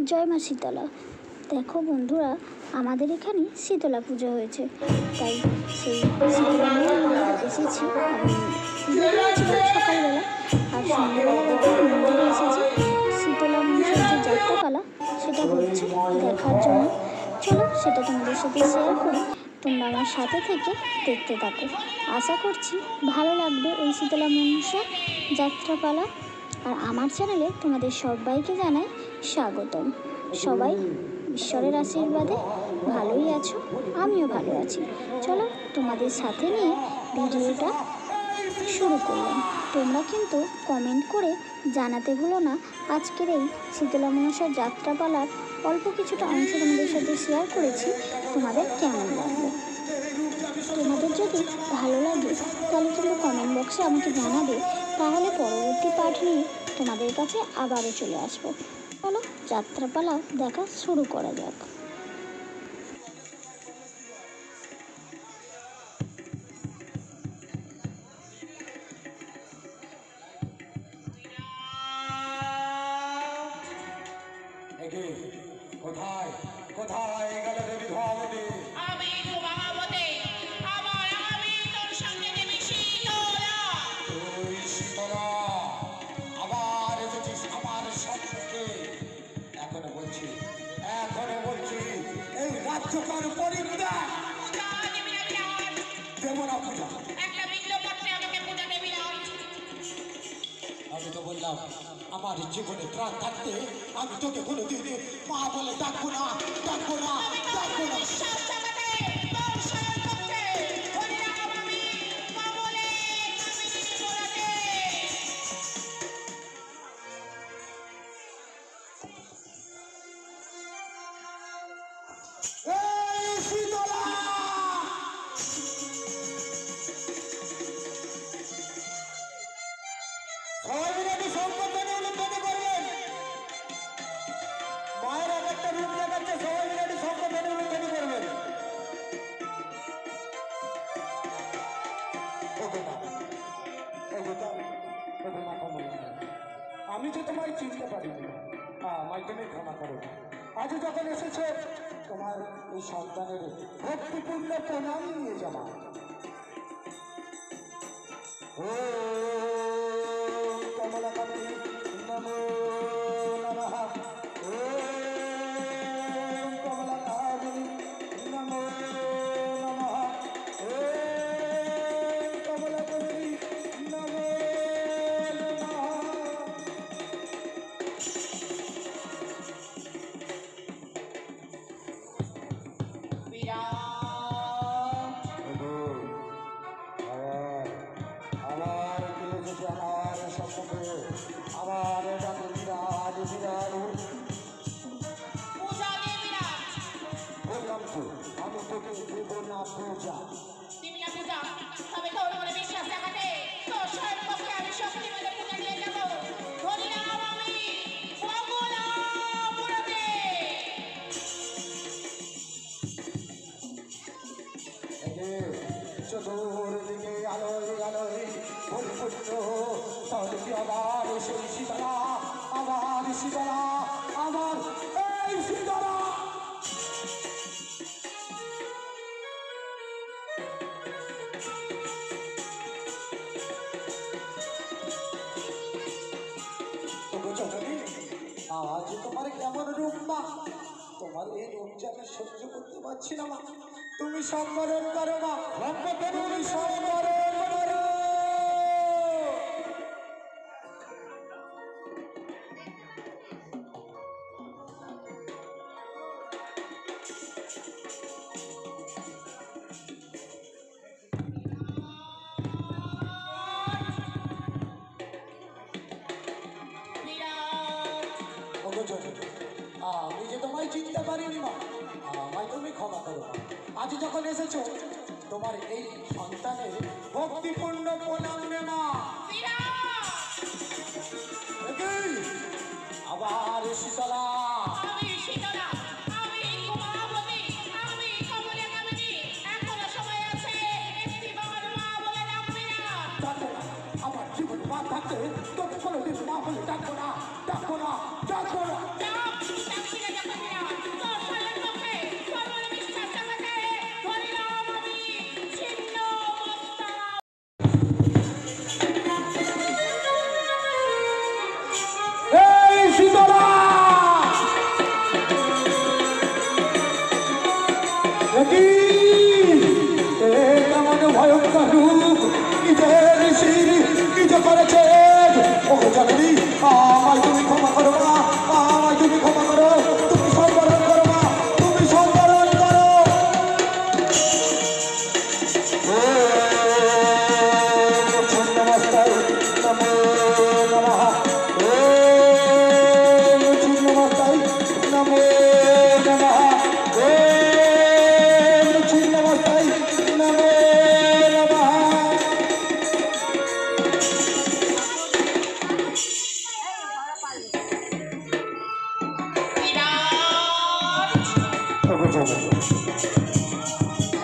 জয় মা শীতলা। দেখো বন্ধুরা, আমাদের এখানে শীতলা পুজো হয়েছে, তাই সেই শীতলা নিয়ে আমরা এসেছি। আমি বেরিয়েছিলাম সকালবেলা, আর সন্ধ্যেবেলা দেখো মন্দিরে এসেছি। শীতলা মনসার যে যাত্রাপালা সেটা হচ্ছে দেখার জন্য। চলো সেটা তোমাদের সাথে শেয়ার করি, তোমরা আমার সাথে থেকে দেখতে থাকো। আশা করছি ভালো লাগবে এই শীতলা মনসা যাত্রাপালা। আর আমার চ্যানেলে তোমাদের সবাইকে জানাই স্বাগতম। সবাই ঈশ্বরের আশীর্বাদে ভালোই আছো, আমিও ভালো আছি। চলো তোমাদের সাথে নিয়ে ভিডিওটা শুরু করলাম। তোমরা কিন্তু কমেন্ট করে জানাতে ভুলো না আজকের এই শীতলা মনসার যাত্রাপালার অল্প কিছুটা অংশ তোমাদের সাথে শেয়ার করেছি, তোমাদের কেমন লাগবে। তোমাদের যদি ভালো লাগে তাহলে কিন্তু কমেন্ট বক্সে আমাকে জানাবে, তাহলে পরবর্তী পার্ট নিয়ে তোমাদের কাছে আবারও চলে আসবো। চলো যাত্রাপালা দেখা শুরু করা যাক। কোথায় কোথায় গেল দেবী ধোয়াবতী? আমি ধোয়াবতী, আমি তোর সঙ্গে দেবী শীতলা। তুই শীতলা আবার এসেছিস আমার সঙ্গে। এখনো বলছি এই রাজ্যকার পরিণীতা দেব না পূজা। একটা বিল্ল পত্রে আমাকে পূজা দেবী না। আমি তো বললাম আমার জীবনে প্রাণ থাকতে আমি তোকে কোনোদিন মা বলে ডাকবো না। মায়ের এক একটা রূপ দেখাচ্ছে, সবাই মিলে সংগঠনে উন্নতি করবেন। আমি যে তোমায় চিনতে পারিনি, আমায় তুমি ক্ষমা করো। আজ যখন এসেছে তোমার এই সন্তানের ভক্তিপূর্ণ প্রণাম নিয়ে যাওয়া। ও কমলাকান্তি নমো নমঃ। আমি তোকে দেব না পূজা। দিবি না পূজা? তবে তোর উপরে বিশ্বাস দেখাতে তোর স্বয়ং পক্ষে আমি শক্তি মেলে পূজা দিয়ে যাবো। ধরি নাম আমি কমলাপুরতে। চতুর্দিকে আলোয় আলোয় পরিপূর্ণ, তাহলে কি আবার সেই শীতলা, আবার শীতলা, আবার এই শীতলা। আজ তোমার কেমন রূপ মা? তোমার এই রূপ যে আমি সহ্য করতে পারছি না মা। তুমি সম্বরণ করো মা, তুমি সম্বরণ করো। আমি যে তোমায় চিনতে পারিনি মা, আমায় তুমি ক্ষমা করো। আজ যখন এসেছো তোমার এই সন্তানের ভক্তিপূর্ণ প্রণাম নে মা। আবার শীতলা, আমি শীতলা, আমি ধোয়াবতী, আমি কমলাকান্তি। এখনো সময় আছে, একটি বার মা বলে ডাকবি না। আমার জীবন মা থাকতে তোকে কোনোদিন মা বলে ডাকবো না। ডাকবি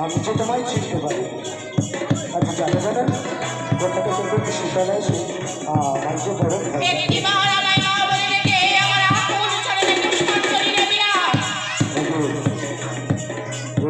আমি যে তোমায় চিনতে পারি। আচ্ছা জানো জানেন কথাটা কিন্তু শীতলা এসে আমার যে বড়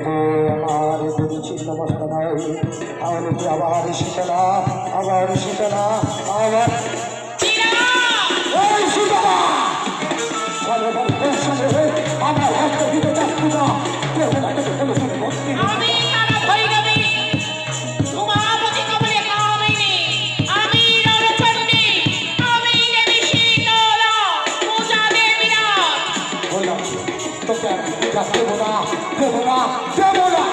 ভাই আমার যদি চিহ্ন মস্ত নয় তাহলে কি আবার শীতলা আবার শীতলা আবার শীতলা আমার হস্ত দিতে যাচ্ছি না তোকে দেবো না দেবো না দেবো না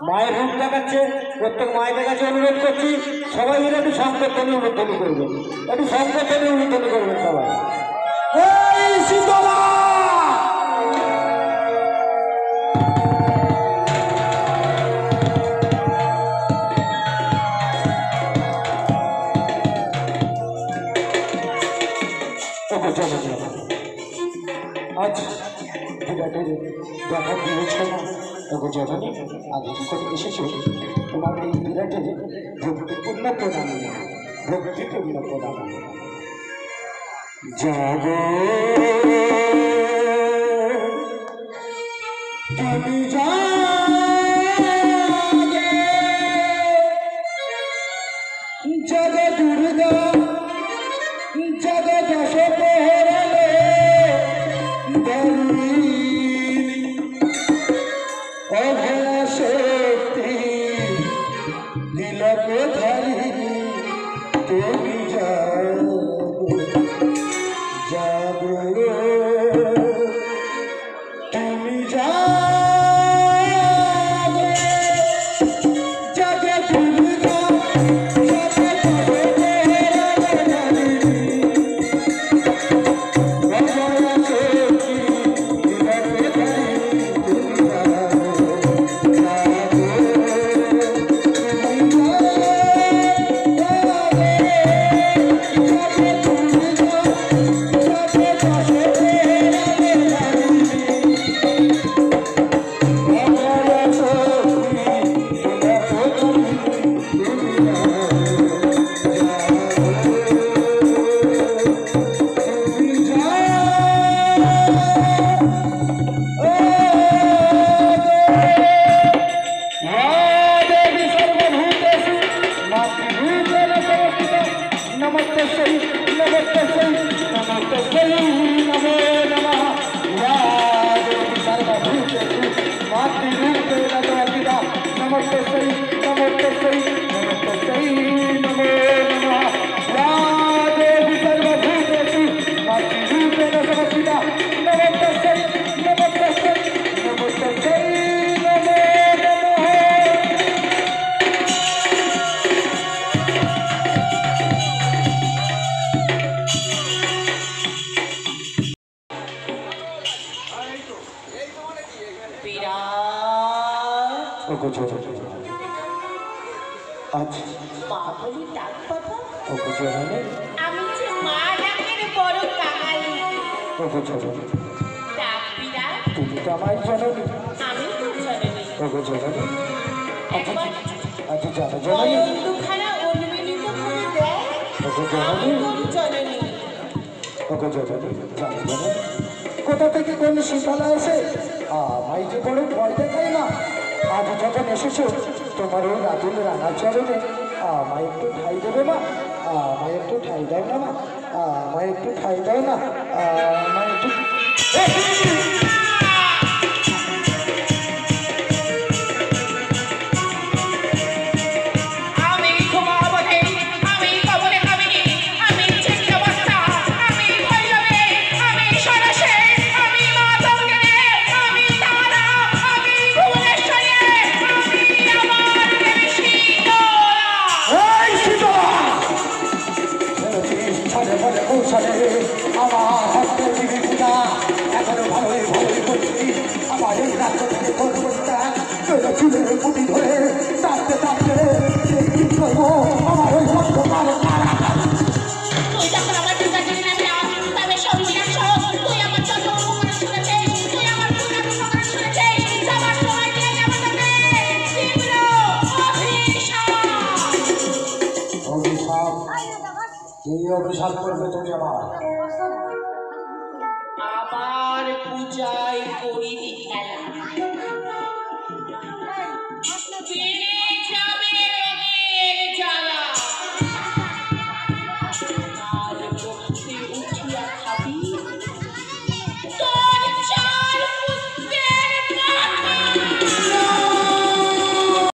মায়ের রূপ দেখাচ্ছে প্রত্যেক মায়ের কাছে অনুরোধ করছি সবাই মিলে একটু সংকীর্তনে উন্নতি করবেন একটু সংকীর্তনে উন্নতি করবেন সবাই এই শীতলা আজ বিরাটের দেখা দিয়েছে না তবে জননী আজ যখন এসেছে তোমার এই বিরাটের ভক্তিপূর্ণ প্রণাম ভক্তিপূর্ণ প্রণাম যাব তুমি জগ দুর্গা জগ দশ প্রহরালে অভয়া শক্তি তিলক ধারি তুমি যাবো যাবো তুমি যাবো জগে দুর্গা জগে আমি যে মা ডাকের বড় কাঙালি তুমি তো আমার জননী আমি তো জননী জননী একবার আচ্ছা জানো জননী দুখানা উন্মিলিত করে দেয় জননী জননী জননী জানো জননী কোথা থেকে কোন শীতলা এসে আমায় যে বড় ভয় দেখায় না আজ যখন এসেছো তোমার ওই রাতুল রাঙা চরণে আমায় একটু ঠাই দেবে মা আমায় একটু ঠাই দাও না মা আমায় একটু ঠাই দাও না আমায় একটু কি অভিশাপ করবে তুমি আমার? আবার পূজায় করিনি খেলা।